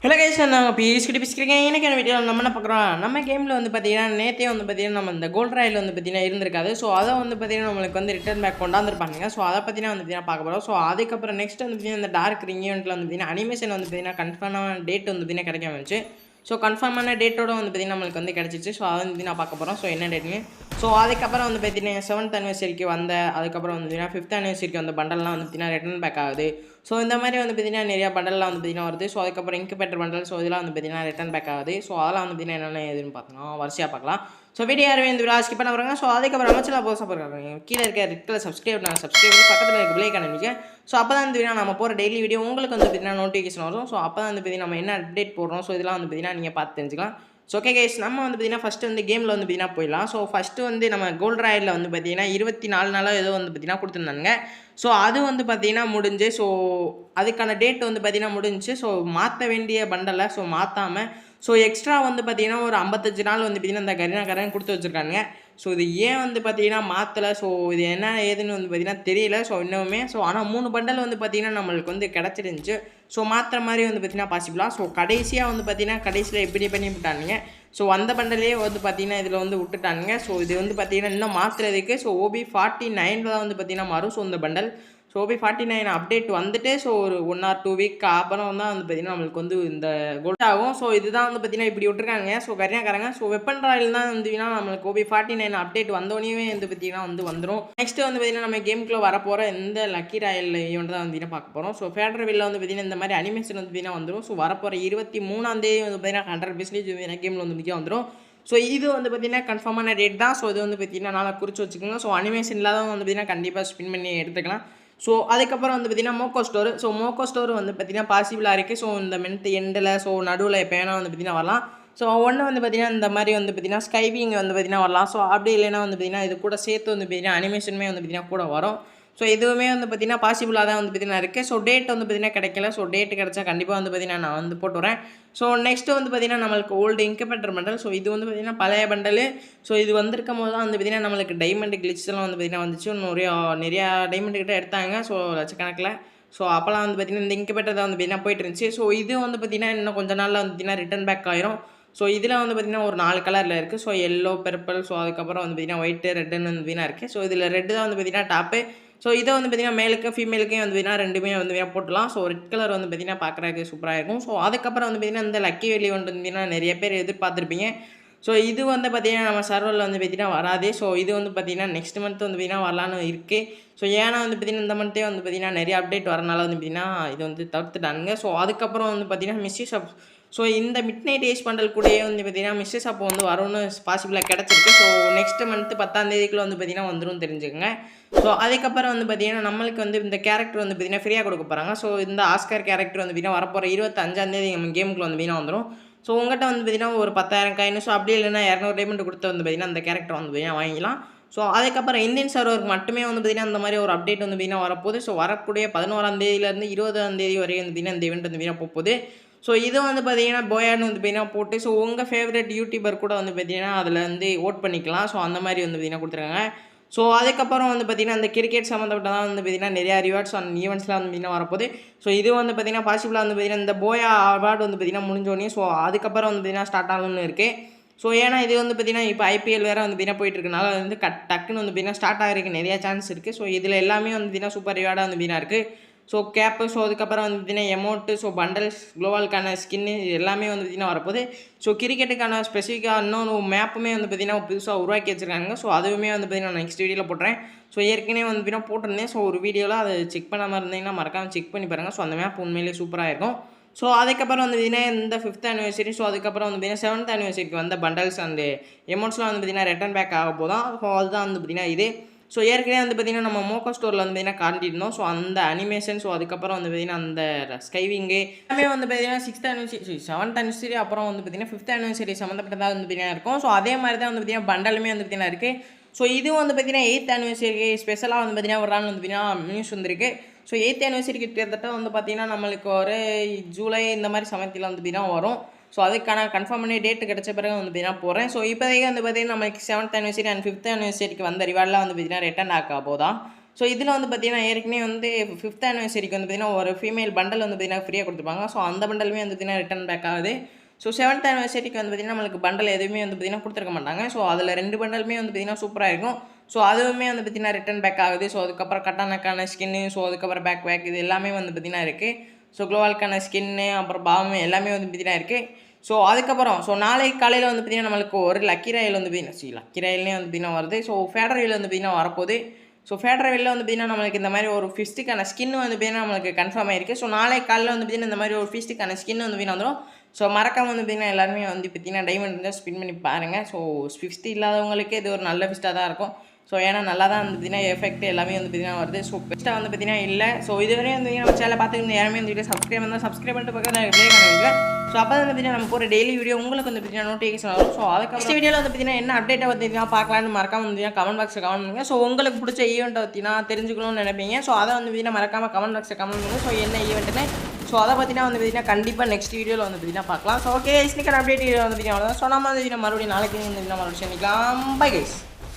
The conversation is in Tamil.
ஹலோ கைஸ், நாங்கள் பேசிக்கிறீங்க. எனக்கான வீடியோ நம்ம என்ன பார்க்குறோம், நம்ம கேமில் வந்து பார்த்தீங்கன்னா நேற்றே வந்து பார்த்தீங்கன்னா நம்ம இந்த கோல்ட் ராயில் வந்து பார்த்தீங்கன்னா இருந்திருக்காது. ஸோ அதை வந்து பார்த்தீங்கன்னா நம்மளுக்கு வந்து ரிட்டர்ன் பேக் கொண்டாந்துருப்பாங்க. ஸோ அதை பற்றினா வந்து பார்த்தீங்கன்னா பார்க்க போகிறோம். ஸோ அதுக்கப்புறம் நெக்ஸ்ட் வந்து பார்த்தீங்கன்னா இந்த டார்க் ரிங் ஈவெண்ட்டில் வந்து பார்த்தீங்கன்னா அனிமேஷன் வந்து பார்த்தீங்கன்னா கன்ஃபார்மான டேட் வந்து பார்த்தீங்கன்னா கிடைக்காம இருந்துச்சு. ஸோ கன்ஃபார்மான டேட்டோட வந்து பார்த்தீங்கன்னா நம்மளுக்கு வந்து கிடச்சிச்சு. ஸோ அதை வந்து நான் பார்க்க போகிறோம். ஸோ என்ன டேட்னு. ஸோ அதுக்கப்புறம் வந்து பார்த்தீங்கன்னா 7th அனிவர்சரிக்கு வந்த, அதுக்கப்புறம் வந்து பார்த்தீங்கன்னா 5th அனிவர்சரிக்கு வந்த பண்டல்லாம் வந்து பார்த்தீங்கன்னா ரிட்டர்ன் பேக் ஆகுது. ஸோ இந்த மாதிரி வந்து பார்த்தீங்கன்னா நிறையா பண்டல்லாம் வந்து பார்த்தீங்கன்னா வருது. ஸோ அதுக்கப்புறம் இன்குபேட்டர் பண்டல், ஸோ இதெல்லாம் வந்து பார்த்தீங்கன்னா ரிட்டர்ன் பேக் ஆகுது. ஸோ அதெல்லாம் வந்து பார்த்தீங்கன்னா என்னென்ன ஏதுன்னு பார்த்தோம்னா வரிசையாக பார்க்கலாம். ஸோ வீடியோ யாருமே இந்த வீடியோ ஸ்கிப் பண்ண வராங்க. ஸோ அதுக்கப்புறம் அமைச்சலாம் போஸ்ட் பண்ணுறாங்க. கீழே இருக்க ரெட் கலர் சப்ஸ்கிரைப் பண்ணி பக்கத்தில் இருக்க பிளே காணிக்க. ஸோ அப்போ தான் வந்து நம்ம போகிற டெய்லி வீடியோ உங்களுக்கு வந்து பார்த்தீங்கன்னா நோட்டிஃபிகேஷன் வரும். ஸோ அப்போ தான் வந்து பார்த்தீங்கன்னா நம்ம என்ன அப்டேட் போடுறோம். ஸோ இதெல்லாம் வந்து பார்த்தீங்கன்னா நீங்கள் பார்த்து தெரிஞ்சுக்கலாம். ஸோ ஓகே கைஸ், நம்ம வந்து பார்த்தீங்கன்னா ஃபஸ்ட்டு வந்து கேமில் வந்து பார்த்தீங்கன்னா போயிடலாம். ஸோ ஃபஸ்ட்டு வந்து நம்ம கோல்ட் ராயலில் வந்து பார்த்தீங்கன்னா 24 நாளாக ஏதோ வந்து பார்த்தீங்கன்னா கொடுத்துருந்தாங்க. ஸோ அது வந்து பார்த்தீங்கன்னா முடிஞ்சு. ஸோ அதுக்கான டேட் வந்து பார்த்தீங்கன்னா முடிஞ்சு. ஸோ மாற்ற வேண்டிய பண்டலை ஸோ மாற்றாமல் ஸோ எக்ஸ்ட்ரா வந்து பார்த்தீங்கன்னா ஒரு 55 நாள் வந்து பார்த்தீங்கன்னா இந்த கரீனாக்காரன் கொடுத்து வச்சுருக்காங்க. ஸோ இது ஏன் வந்து பார்த்தீங்கன்னா மாற்றலை, ஸோ இது என்ன ஏதுன்னு வந்து பார்த்தீங்கன்னா தெரியல. ஸோ இன்னுமே ஸோ ஆனால் 3 பண்டல் வந்து பார்த்தீங்கன்னா நம்மளுக்கு வந்து கிடச்சிருந்துச்சு. ஸோ மாற்றுற மாதிரி வந்து பார்த்தீங்கன்னா பாசிபிளாக. ஸோ கடைசியாக வந்து பார்த்தீங்கன்னா கடைசியில் எப்படி பண்ணி விட்டானுங்க. ஸோ அந்த பண்டலே வந்து பார்த்தீங்கன்னா இதில் வந்து விட்டுட்டானுங்க. ஸோ இது வந்து பார்த்தீங்கன்னா இன்னும் மாற்றுறதுக்கு ஸோ OB49 தான் வந்து பார்த்தீங்கன்னா மாறும். ஸோ இந்த பண்டல் ஸோ OB49 அப்டேட் வந்துட்டு ஸோ ஒரு 1 or 2 வீக் அப்புறம் தான் வந்து பார்த்தீங்கன்னா நம்மளுக்கு வந்து இந்த கோல்ட் ஆகும். ஸோ இதுதான் வந்து பார்த்தீங்கன்னா இப்படி விட்டுருக்காங்க. ஸோ கரியாக்காரங்க ஸோ வெப்பன் ராயல் தான் வந்துன்னா நம்மளுக்கு OB49 அப்டேட் வந்தோடனே வந்து பார்த்தீங்கன்னா வந்துடும். நெக்ஸ்ட் வந்து பார்த்தீங்கன்னா நம்ம கேமுக்குள்ளே வரப்போகிற இந்த லக்கி ராயல் ஈவெண்ட் தான் வந்து பார்க்க போகிறோம். ஸோ ஃபேடரவில்ல வந்து பார்த்தீங்கன்னா இந்த மாதிரி அனிமேஷன் வந்து பார்த்தீங்கன்னா வந்துடும். ஸோ வரப்போகிற 23ஆம் தேதி வந்து பார்த்தீங்கன்னா 100% கேமில் வந்து பார்த்தீங்கன்னா வந்துடும். ஸோ இது வந்து பார்த்தீங்கன்னா கன்ஃபார்மான டேட் தான். ஸோ இது வந்து பார்த்தீங்கன்னா நல்லா குறித்து வச்சுக்கோங்க. ஸோ அனிமேஷன் இல்லாத வந்து பார்த்தீங்கன்னா கண்டிப்பாக ஸ்பின் பண்ணி எடுத்துக்கலாம். ஸோ அதுக்கப்புறம் வந்து பார்த்தீங்கன்னா மோக்கோ ஸ்டோர். ஸோ மோக்கோ ஸ்டோர் வந்து பார்த்தீங்கன்னா பாசிபிளாக இருக்குது. ஸோ இந்த மந்த் எண்டில் ஸோ நடுவில் எப்போ வேணால் வந்து பார்த்தீங்கன்னா வரலாம். ஸோ ஒன்று வந்து பார்த்தீங்கன்னா இந்த மாதிரி வந்து பார்த்தீங்கன்னா ஸ்கைவிங் வந்து பார்த்தீங்கன்னா வரலாம். ஸோ அப்படி இல்லைன்னா வந்து பார்த்தீங்கன்னா இது கூட சேர்த்து வந்து பார்த்தீங்கன்னா அனிமேஷனுமே வந்து பார்த்தீங்கன்னா கூட வரும். ஸோ இதுவுமே வந்து பார்த்தீங்கன்னா பாசிபிளாக தான் வந்து பார்த்தீங்கன்னா இருக்குது. ஸோ டேட் வந்து பார்த்தீங்கன்னா கிடைக்கல. ஸோ டேட் கிடச்சா கண்டிப்பாக வந்து பார்த்தீங்கன்னா நான் வந்து போட்டு வரேன். ஸோ நெக்ஸ்ட்டு வந்து பார்த்தீங்கன்னா நம்மளுக்கு ஓல்டு இன்குபேட்டர் பண்டல். ஸோ இது வந்து பார்த்தீங்கன்னா பழைய பண்டல். ஸோ இது வந்திருக்கும் போது தான் வந்து பார்த்தீங்கன்னா நம்மளுக்கு டைமண்ட் கிளிச்செல்லாம் வந்து பார்த்தீங்கன்னா வந்துச்சு. நிறையா டைமண்ட் கிட்ட எடுத்தாங்க. ஸோ லட்சக்கணக்கில். ஸோ அப்போலாம் வந்து பார்த்தீங்கன்னா இந்த இன்குபேட்டர் தான் வந்து பார்த்தீங்கன்னா போயிட்டு இருந்துச்சு. ஸோ இது வந்து பார்த்தீங்கன்னா இன்னும் கொஞ்சம் நாளில் வந்து பார்த்தீங்கன்னா ரிட்டர்ன் பேக் ஆயிரும். ஸோ இதில் வந்து பார்த்தீங்கன்னா ஒரு 4 கலரில் இருக்குது. ஸோ எல்லோ, பர்பிள், ஸோ அதுக்கப்புறம் வந்து பார்த்தீங்கன்னா ஒயிட்டு, ரெட்டுன்னு வந்து பார்த்தீங்கன்னா இருக்குது. ஸோ இதில் ரெட்டு தான் வந்து பார்த்தீங்கன்னா டாப்பு. ஸோ இதை வந்து பார்த்தீங்கன்னா மேலுக்கு ஃபீமேலுக்கே வந்து பார்த்தீங்கன்னா ரெண்டுமே வந்து போட்டுலாம். ஸோ ரெட் கலர் வந்து பார்த்தீங்கன்னா பார்க்குறதுக்கு சூப்பராக இருக்கும். ஸோ அதுக்கப்புறம் வந்து பார்த்தீங்கன்னா இந்த லக்கி வெளி வந்து பார்த்தீங்கன்னா நிறைய பேர் எதிர்பார்த்துருப்பீங்க. ஸோ இது வந்து பார்த்தீங்கன்னா நம்ம சர்வரில் வந்து பார்த்தீங்கன்னா வராது. ஸோ இது வந்து பார்த்தீங்கன்னா நெக்ஸ்ட் மந்த் வந்து பார்த்தீங்கன்னா வரலான்னு இருக்குது. ஸோ ஏன்னா வந்து பார்த்தீங்கன்னா இந்த மந்த்தே வந்து பார்த்தீங்கன்னா நிறைய அப்டேட் வரனால வந்து பார்த்தீங்கன்னா இது வந்து தவிர்த்துட்டானுங்க. ஸோ அதுக்கப்புறம் வந்து பார்த்தீங்கன்னா மிஸ்ஸஸ் அப் ஸோ இந்த மிட் நைட் ஏஜ் பண்டல் கூடயே வந்து பார்த்தீங்கன்னா மிஸ்ஸஸ் அப்போ வந்து வரும்னு பாசிபிளாக கிடச்சிருக்கு. ஸோ நெக்ஸ்ட் மந்த் 10ஆம் தேதிக்குள்ளே வந்து பார்த்தீங்கன்னா வந்துடும் தெரிஞ்சுக்கோங்க. ஸோ அதுக்கப்புறம் வந்து பார்த்தீங்கன்னா நம்மளுக்கு வந்து இந்த கேரக்டர் வந்து பார்த்தீங்கன்னா ஃப்ரீயாக கொடுக்க போகிறாங்க. ஸோ இந்த ஆஸ்கர் கேரக்டர் வந்து பார்த்தீங்கன்னா வரப்போகிற 25ஆம் தேதி நம்ம கேமுக்குள்ள வந்து பார்த்தீங்கன்னா வந்துடும். ஸோ உங்கள்கிட்ட வந்து பார்த்தீங்கன்னா ஒரு 10,000 காயின், ஸோ அப்படி இல்லைன்னா 200 டைமண்ட் கொடுத்து வந்து பார்த்தீங்கன்னா அந்த கேரக்டர் வந்து பார்த்தீங்கன்னா வாங்கிக்கலாம். ஸோ அதுக்கப்புறம் இந்தியன் சர்வருக்கு மட்டுமே வந்து பார்த்தீங்கன்னா அந்த மாதிரி ஒரு அப்டேட் வந்து பார்த்தீங்கன்னா வரப்போகுது. ஸோ வரக்கூடிய 11ஆம் தேதியிலேருந்து 20ஆம் தேதி வரையும் வந்து பார்த்தீங்கன்னா இந்த ஈவெண்ட் வந்து பார்த்தீங்கன்னா போகுது. ஸோ இது வந்து பார்த்தீங்கன்னா போயான்னு வந்து பார்த்தீங்கன்னா போட்டு ஸோ உங்கள் ஃபேவரட் யூடியூபர் கூட வந்து பார்த்தீங்கன்னா அதில் வந்து ஓட் பண்ணிக்கலாம். ஸோ அந்த மாதிரி வந்து பார்த்தீங்கன்னா கொடுத்துருக்காங்க. ஸோ அதுக்கப்புறம் வந்து பார்த்தீங்கன்னா அந்த கிரிக்கெட் சம்மந்தப்பட்டதான் வந்து பார்த்தீங்கன்னா நிறையா ரிவார்ட்ஸ் அண்ட் ஈவெண்ட்ஸ்லாம் வந்து பார்த்தீங்கன்னா வரப்போகுது. ஸோ இது வந்து பார்த்தீங்கன்னா பாசிபிளாக வந்து பார்த்தீங்கன்னா இந்த போயா அவார்டு வந்து பார்த்தீங்கன்னா முடிஞ்சோடனே ஸோ அதுக்கப்புறம் வந்து பார்த்தீங்கன்னா ஸ்டார்ட் ஆகணும்னு இருக்குது. ஸோ ஏன்னா இது வந்து பார்த்தீங்கன்னா இப்போ ஐபிஎல் வேறு வந்து பார்த்தீங்கன்னா போயிட்டு இருக்கனால வந்து டக்குன்னு வந்து பார்த்தீங்கன்னா ஸ்டார்ட் ஆகிறதுக்கு நிறையா சான்ஸ் இருக்குது. ஸோ இதில் எல்லாமே வந்து பார்த்தீங்கன்னா சூப்பர் ரிவார்டாக வந்து பார்த்தீங்கன்னா இருக்குது. ஸோ கேப்பு, ஸோ அதுக்கப்புறம் வந்து பார்த்தீங்கன்னா எமௌண்ட்டு, ஸோ பண்டல்ஸ், குளோவாலுக்கான ஸ்கின்னு எல்லாமே வந்து பார்த்தீங்கன்னா வரப்போகுது. ஸோ கிரிக்கெட்டுக்கான ஸ்பெசிஃபிக்காக இன்னொன்று மேப்புமே வந்து பார்த்தீங்கன்னா புதுசாக உருவாக்கி வச்சுருக்காங்க. ஸோ அதுவுமே வந்து பார்த்தீங்கன்னா நான் நெக்ஸ்ட் வீடியோவில் போட்டுறேன். ஸோ ஏற்கனவே வந்து பார்த்தீங்கன்னா போட்டிருந்தேன். ஸோ ஒரு வீடியோவில் அதை செக் பண்ணாமல் இருந்தீங்கன்னா மறக்காமல் செக் பண்ணி பாருங்கள். ஸோ அந்த மேப் உண்மையிலேயே சூப்பராக இருக்கும். ஸோ அதுக்கப்புறம் வந்து பார்த்தீங்கன்னா இந்த 5th அனிவர்சரி, ஸோ அதுக்கப்புறம் வந்து பார்த்தீங்கன்னா 7th அனிவர்சரிக்கு வந்த பண்டல்ஸ் அண்ட் எமௌண்ட்ஸ்லாம் வந்து பார்த்தீங்கன்னா ரிட்டர்ன் பேக் ஆக போதான். ஸோ அதுதான் வந்து பார்த்தீங்கன்னா இது. ஸோ ஏற்கனவே வந்து பார்த்தீங்கன்னா நம்ம மோக்கோ ஸ்டோரில் வந்து பார்த்தீங்கன்னா காட்டியிருந்தோம். ஸோ அந்த அனிமேஷன், ஸோ அதுக்கப்புறம் வந்து பார்த்தீங்கன்னா அந்த ஸ்கைவிங்கு எல்லாமே வந்து பார்த்தீங்கன்னா 6th அனிவர்சரி, 7th அனிவர்சரி, அப்புறம் வந்து பார்த்தீங்கன்னா 5th அனிவர்சரி சம்மந்தப்பட்டதாக வந்து பார்த்தீங்கன்னா இருக்கும். ஸோ அதே மாதிரி தான் வந்து பார்த்தீங்கன்னா பண்டலுமே வந்து பார்த்தீங்கன்னா இருக்குது. ஸோ இது வந்து பார்த்தீங்கன்னா 8th அனிவர்சரிக்கு ஸ்பெஷலாக வந்து பார்த்தீங்கன்னா ஒரு நாள் வந்து பார்த்தீங்கன்னா நியூஸ் வந்துருக்கு. ஸோ 8th அனிவர்சரிக்கு கிட்டத்தட்ட வந்து பார்த்தீங்கன்னா நம்மளுக்கு ஒரு ஜூலை இந்த மாதிரி சமயத்தில் வந்து பார்த்தீங்கன்னா வரும். ஸோ அதுக்கான கன்ஃபார்ம் பண்ணி டேட்டு கிடச்ச பிறகு வந்து பார்த்தீங்கன்னா போகிறேன். ஸோ இப்போதைக்கு வந்து பார்த்தீங்கன்னா நமக்கு 7th அனிவர்சரி அண்ட் 5th அனிவர்சரிக்கு வந்த ரிவார்டெலாம் வந்து பார்த்தீங்கன்னா ரிட்டர்ன் ஆக போதா. ஸோ இதில் வந்து பார்த்தீங்கன்னா ஏற்கனவே வந்து 5th ஆனிவர்சரிக்கு வந்து பார்த்தீங்கன்னா ஒரு ஃபீமேல் பண்டல் வந்து பார்த்தீங்கன்னா ஃப்ரீயாக கொடுத்துருப்பாங்க. ஸோ அந்த பண்டலுமே வந்து பார்த்தீங்கன்னா ரிட்டர்ன் பேக் ஆகுது. ஸோ 7th ஆனிவர்சரிக்கு வந்து பார்த்தீங்கன்னா நம்மளுக்கு பண்டல் எதுவுமே வந்து பார்த்தீங்கன்னா கொடுத்துருக்க மாட்டாங்க. ஸோ அதில் 2 பண்டலுமே வந்து பார்த்தீங்கன்னா சூப்பராக இருக்கும். ஸோ அதுவுமே வந்து பார்த்தீங்கன்னா ரிட்டர்ன் பேக் ஆகுது. ஸோ அதுக்கப்புறம் கட்டானக்கான ஸ்கின்னு, ஸோ அதுக்கப்புறம் பேக் இது எல்லாமே வந்து பார்த்தீங்கன்னா இருக்குது. ஸோ க்ளோவால்க்கான ஸ்கின்னு அப்புறம் பாம் எல்லாமே வந்து பார்த்தீங்கன்னா இருக்குது. ஸோ அதுக்கப்புறம் நாளைக்கு காலையில் வந்து பார்த்தீங்கன்னா நம்மளுக்கு ஒரு லக்கி ராயல் வந்து பார்த்தீங்கன்னா லக்கி ராயல்னே வந்து பார்த்தீங்கன்னா வருது. ஸோ ஃபேடர் ராயல் வந்து பார்த்தீங்கன்னா வரப்போகுது. ஸோ ஃபேடர் ராயலில் வந்து பார்த்தீங்கன்னா நம்மளுக்கு இந்த மாதிரி ஒரு ஃபிஸ்ட்டுக்கான ஸ்கின் வந்து பார்த்தீங்கன்னா நம்மளுக்கு கன்ஃபார்ம் ஆயிருக்கு. ஸோ நாளைக்கு காலையில் வந்து பார்த்தீங்கன்னா இந்த மாதிரி ஒரு ஃபிஸ்ட்டுக்கான ஸ்கின் வந்து பார்த்தீங்கன்னா வந்துடும். ஸோ மறக்காம வந்து பார்த்தீங்கன்னா எல்லாருமே வந்து பார்த்தீங்கன்னா டைமண்ட் இருந்தால் ஸ்பின் பண்ணி பாருங்கள். ஸோ ஃபிஸ்ட் இல்லாதவங்களுக்கு இது ஒரு நல்ல ஃபிஸ்ட்டாக தான் இருக்கும். ஸோ ஏன்னா நல்லா தான் வந்து பார்த்தீங்கன்னா எஃபெக்ட் எல்லாமே வந்து பார்த்தீங்கன்னா வருது. ஸோ பெஸ்ட்டாக வந்து பார்த்தீங்கன்னா இல்லை. ஸோ இதுவரையும் வந்து நம்ம சேனலை பார்த்துக்கிட்டு யாருமே வந்து வீடியோ சப்ஸ்கிரைப் பண்ணால் சப்ஸ்கிரைப் பண்ணிட்டு பக்கத்தில் ப்ளே பண்ணுவீங்க. ஸோ அப்போ வந்து பார்த்தீங்கன்னா நம்ம ஒரு டெய்லி வீடியோ உங்களுக்கு வந்து பார்த்தீங்கன்னா நோட்டிஃபிகேஷன் வரும். ஸோ அதுக்கு வீடியோவில் வந்து பார்த்தீங்கன்னா என்ன அப்டேட்டை வந்து பார்த்தீங்கன்னா பார்க்கலான்னு மறக்காம வந்து பார்த்தீங்கன்னா கமெண்ட் பாக்ஸில் கமெண்ட் பண்ணுங்கள். ஸோ உங்களுக்கு பிடிச்ச ஈவெண்ட்டை பார்த்தீங்கன்னா தெரிஞ்சுக்கணும்னு நினைப்பீங்க. ஸோ அதை வந்து பார்த்தீங்கன்னா மறக்காம கமெண்ட் பாக்ஸில் கமெண்ட் பண்ணுங்கள். ஸோ என்ன ஈவெண்ட்டுன்னு ஸோ அதை பார்த்தீங்கன்னா வந்து பார்த்தீங்கன்னா கண்டிப்பாக நெக்ஸ்ட் வீடியோவில் வந்து பார்த்தீங்கன்னா பார்க்கலாம். So okay sneaker update video வந்து பார்த்தீங்கன்னா ஸோ நம்ம வந்து மறுபடியும் நாளைக்கு வந்து மறுபடியும் சந்திக்கலாம். Bye guys.